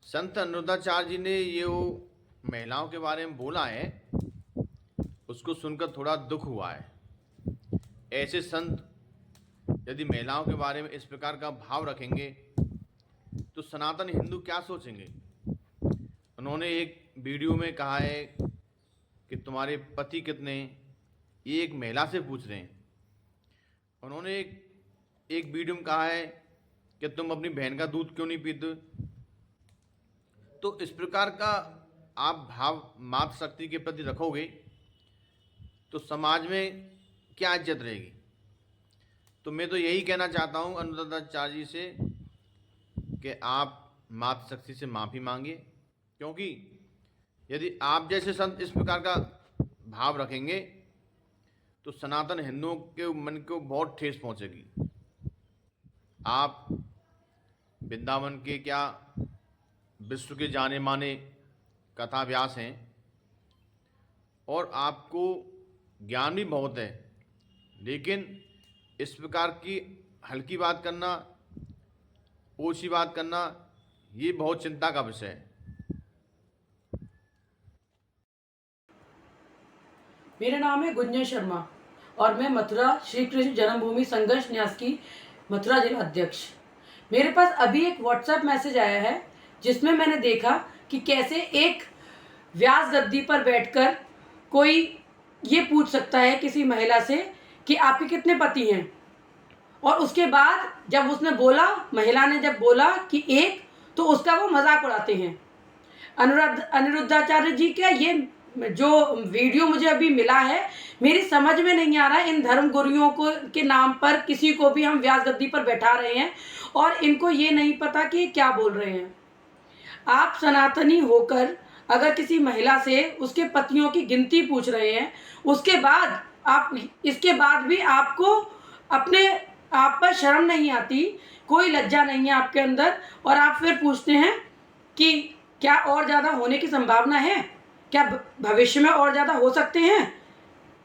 संत अनुरुद्धाचार्य जी ने ये वो महिलाओं के बारे में बोला है, उसको सुनकर थोड़ा दुख हुआ है। ऐसे संत यदि महिलाओं के बारे में इस प्रकार का भाव रखेंगे तो सनातन हिंदू क्या सोचेंगे। उन्होंने एक वीडियो में कहा है कि तुम्हारे पति कितने, ये एक महिला से पूछ रहे हैं। उन्होंने एक वीडियो में कहा है कि तुम अपनी बहन का दूध क्यों नहीं पीते। तो इस प्रकार का आप भाव मातृशक्ति के प्रति रखोगे तो समाज में क्या इज्जत रहेगी। तो मैं तो यही कहना चाहता हूँ अनुरुद्धाचार्य जी से कि आप मातृशक्ति से माफ़ी मांगिए, क्योंकि यदि आप जैसे संत इस प्रकार का भाव रखेंगे तो सनातन हिंदुओं के मन को बहुत ठेस पहुंचेगी। आप वृंदावन के क्या विश्व के जाने माने कथा व्यास हैं और आपको ज्ञान भी बहुत है, लेकिन इस प्रकार की हल्की बात करना, ओछी बात करना, ये बहुत चिंता का विषय है। मेरा नाम है गुंजन शर्मा और मैं मथुरा श्री कृष्ण जन्मभूमि संघर्ष न्यास की मथुरा जिला अध्यक्ष। मेरे पास अभी एक व्हाट्सएप मैसेज आया है जिसमें मैंने देखा कि कैसे एक व्यास गद्दी पर बैठकर कोई ये पूछ सकता है किसी महिला से कि आपके कितने पति हैं, और उसके बाद जब उसने बोला, महिला ने जब बोला कि एक, तो उसका वो मजाक उड़ाते हैं। अनिरुद्धाचार्य जी का ये जो वीडियो मुझे अभी मिला है, मेरी समझ में नहीं आ रहा है। इन धर्म गुरुओं को के नाम पर किसी को भी हम व्यास गद्दी पर बैठा रहे हैं और इनको ये नहीं पता कि क्या बोल रहे हैं। आप सनातनी होकर अगर किसी महिला से उसके पतियों की गिनती पूछ रहे हैं, उसके बाद आप, इसके बाद भी आपको अपने आप पर शर्म नहीं आती, कोई लज्जा नहीं है आपके अंदर, और आप फिर पूछते हैं कि क्या और ज़्यादा होने की संभावना है, क्या भविष्य में और ज़्यादा हो सकते हैं।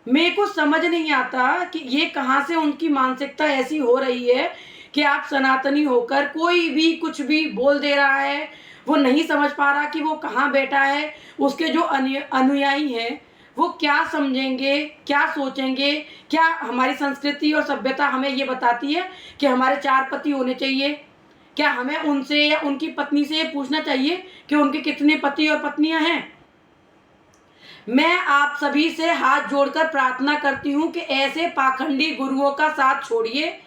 मेरे को समझ नहीं आता कि ये कहाँ से उनकी मानसिकता ऐसी हो रही है कि आप सनातनी होकर कोई भी कुछ भी बोल दे रहा है, वो नहीं समझ पा रहा कि वो कहाँ बैठा है, उसके जो अनुयायी हैं वो क्या समझेंगे, क्या सोचेंगे। क्या हमारी संस्कृति और सभ्यता हमें ये बताती है कि हमारे 4 पति होने चाहिए? क्या हमें उनसे या उनकी पत्नी से ये पूछना चाहिए कि उनके कितने पति और पत्नियां हैं? मैं आप सभी से हाथ जोड़कर प्रार्थना करती हूँ कि ऐसे पाखंडी गुरुओं का साथ छोड़िए,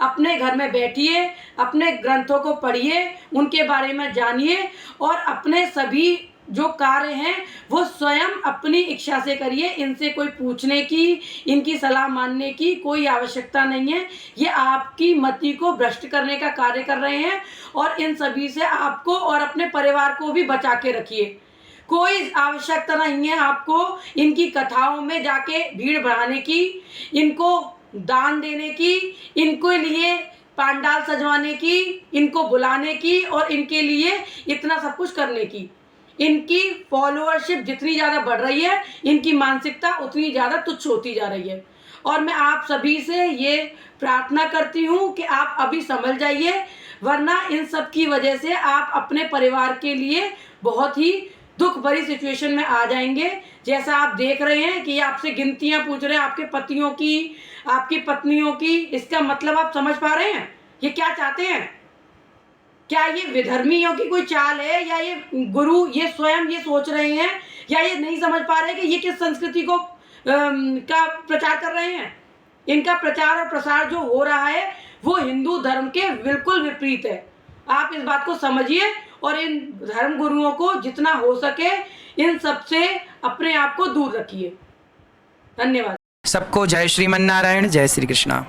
अपने घर में बैठिए, अपने ग्रंथों को पढ़िए, उनके बारे में जानिए और अपने सभी जो कार्य हैं वो स्वयं अपनी इच्छा से करिए। इनसे कोई पूछने की, इनकी सलाह मानने की कोई आवश्यकता नहीं है। ये आपकी मति को भ्रष्ट करने का कार्य कर रहे हैं और इन सभी से आपको और अपने परिवार को भी बचा के रखिए। कोई आवश्यकता नहीं है आपको इनकी कथाओं में जाके भीड़ बढ़ाने की, इनको दान देने की, इनके लिए पंडाल सजवाने की, इनको बुलाने की और इनके लिए इतना सब कुछ करने की। इनकी फॉलोअरशिप जितनी ज़्यादा बढ़ रही है, इनकी मानसिकता उतनी ज़्यादा तुच्छ होती जा रही है। और मैं आप सभी से ये प्रार्थना करती हूँ कि आप अभी संभल जाइए, वरना इन सब की वजह से आप अपने परिवार के लिए बहुत ही दुख भरी सिचुएशन में आ जाएंगे। जैसा आप देख रहे हैं कि आपसे गिनतियां पूछ रहे हैं आपके पतियों की, आपकी पत्नियों की। इसका मतलब आप समझ पा रहे हैं ये क्या चाहते हैं? क्या ये विधर्मियों की कोई चाल है, या ये गुरु ये स्वयं ये सोच रहे हैं, या ये नहीं समझ पा रहे कि ये किस संस्कृति को का प्रचार कर रहे हैं? इनका प्रचार और प्रसार जो हो रहा है वो हिंदू धर्म के बिल्कुल विपरीत है। आप इस बात को समझिए और इन धर्म गुरुओं को जितना हो सके इन सब से अपने आप को दूर रखिए। धन्यवाद। सबको जय श्रीमन नारायण, जय श्री कृष्णा।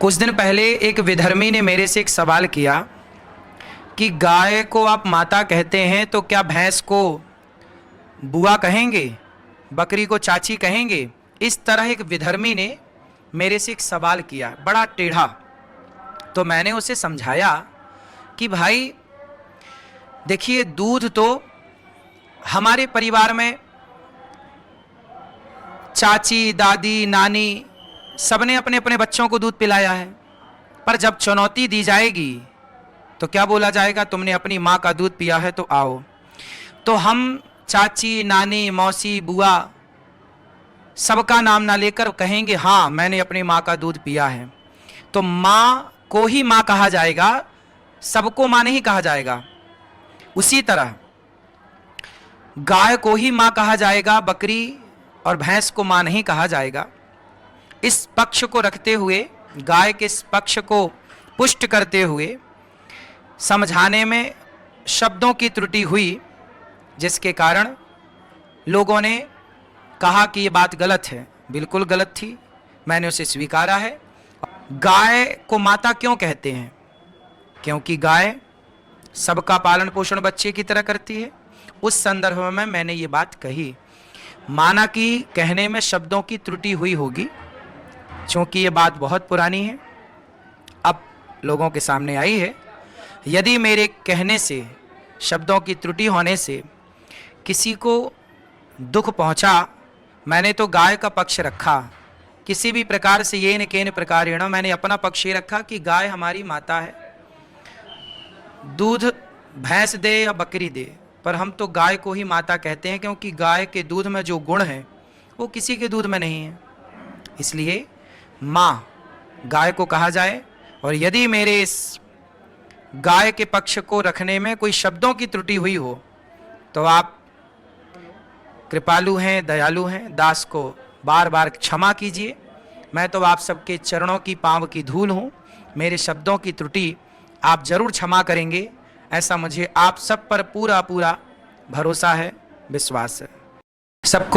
कुछ दिन पहले एक विधर्मी ने मेरे से एक सवाल किया कि गाय को आप माता कहते हैं तो क्या भैंस को बुआ कहेंगे, बकरी को चाची कहेंगे? इस तरह एक विधर्मी ने मेरे से एक सवाल किया, बड़ा टेढ़ा। तो मैंने उसे समझाया कि भाई देखिए, दूध तो हमारे परिवार में चाची, दादी, नानी सबने अपने अपने बच्चों को दूध पिलाया है, पर जब चुनौती दी जाएगी तो क्या बोला जाएगा? तुमने अपनी माँ का दूध पिया है तो आओ। तो हम चाची, नानी, मौसी, बुआ सबका नाम ना लेकर कहेंगे हाँ मैंने अपनी माँ का दूध पिया है, तो माँ को ही माँ कहा जाएगा, सबको माँ नहीं कहा जाएगा। उसी तरह गाय को ही माँ कहा जाएगा, बकरी और भैंस को माँ नहीं कहा जाएगा। इस पक्ष को रखते हुए, गाय के इस पक्ष को पुष्ट करते हुए समझाने में शब्दों की त्रुटि हुई, जिसके कारण लोगों ने कहा कि ये बात गलत है। बिल्कुल गलत थी, मैंने उसे स्वीकारा है। गाय को माता क्यों कहते हैं? क्योंकि गाय सबका पालन पोषण बच्चे की तरह करती है। उस संदर्भ में मैंने ये बात कही। माना कि कहने में शब्दों की त्रुटि हुई होगी, क्योंकि ये बात बहुत पुरानी है, अब लोगों के सामने आई है। यदि मेरे कहने से, शब्दों की त्रुटि होने से किसी को दुख पहुंचा, मैंने तो गाय का पक्ष रखा। किसी भी प्रकार से ये न केन प्रकारेण मैंने अपना पक्ष ये रखा कि गाय हमारी माता है। दूध भैंस दे या बकरी दे, पर हम तो गाय को ही माता कहते हैं, क्योंकि गाय के दूध में जो गुण है वो किसी के दूध में नहीं है। इसलिए माँ गाय को कहा जाए। और यदि मेरे इस गाय के पक्ष को रखने में कोई शब्दों की त्रुटि हुई हो तो आप कृपालु हैं, दयालु हैं, दास को बार बार क्षमा कीजिए। मैं तो आप सबके चरणों की पांव की धूल हूँ। मेरे शब्दों की त्रुटि आप जरूर क्षमा करेंगे, ऐसा मुझे आप सब पर पूरा पूरा भरोसा है, विश्वास है। सबको